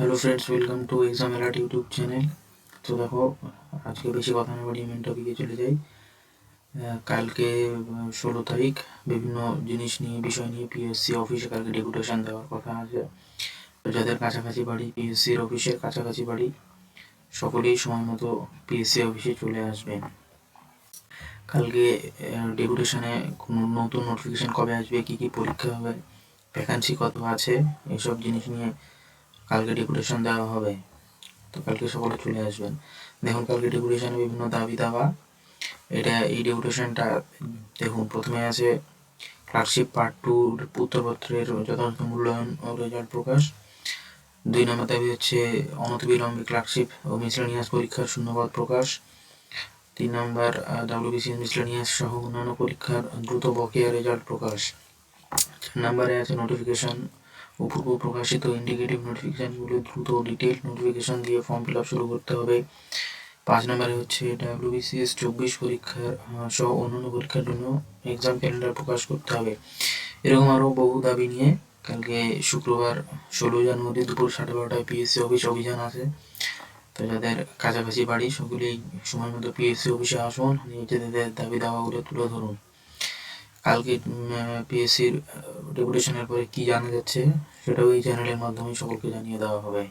Hello friends, welcome to exam alert YouTube channel. তো দেখো, আজকে বেশি কথা না বাড়িয়ে মেন টপিকে চলে যাই। কালকে 16 তারিখ বিভিন্ন বিষয় নিয়ে পিএসসি অফিসে কালকে ডেপুটেশন দেওয়ার কথা আছে। তো যাদের কাছাকাছি বাড়ি, পিএসসির অফিসের কাছাকাছি বাড়ি, সকলেই সময় মতো পিএসসি অফিসে চলে আসবেন। কালকে ডেপুটেশনে নতুন নোটিফিকেশন কবে আসবে, কী কী পরীক্ষা হবে, ভ্যাকান্সি কত আছে, এসব জিনিস নিয়ে কালকে ডেপুটেশন দেওয়া হবে। তো কালকে সকলে চলে আসবেন। দেখুন, কালকে ডেপুটেশনে বিভিন্ন দাবি দাওয়া। এই ডেপুটেশনটা দেখুন, প্রথমে আছে ক্লার্কশিপ পার্ট 2 উত্তরপত্রের যথাযথ মূল্যায়ন ও রেজাল্ট প্রকাশ। 2 নম্বর দাবি হচ্ছে অনতিবিলম্বে ক্লার্কশিপ ও মিসলেনিয়াস পরীক্ষার শূন্যপদ প্রকাশ। 3 নম্বর WBCS মিসলেনিয়াস সহ অন্যান্য পরীক্ষার দ্রুত বকেয়া রেজাল্ট প্রকাশ। 4 নম্বরে আছে নোটিফিকেশন ও পূর্ব প্রকাশিত ইন্ডিকেটিভ নোটিফিকেশনগুলো দ্রুত ডিটেইল নোটিফিকেশন দিয়ে ফর্ম ফিল আপ শুরু করতে হবে। 5 নম্বরে হচ্ছে WBCS 24 পরীক্ষার সহ অন্যান্য পরীক্ষার জন্য এক্সাম ক্যালেন্ডার প্রকাশ করতে হবে। এরকম আরও বহু দাবি নিয়ে কালকে শুক্রবার 16 জানুয়ারি দুপুর 12:30টায় পিএসসি অফিস অভিযান আছে। তো যাদের কাছাকাছি বাড়ি, সকলেই সময় মতো পিএসসি অফিসে আসুন, নিজেদের দাবি দাওয়াগুলো তুলে ধরুন। কালকে পিএসসির ডেপুটেশনের পরে কী জানা যাচ্ছে সেটাও এই চ্যানেলের মাধ্যমে সকলকে জানিয়ে দেওয়া হবে।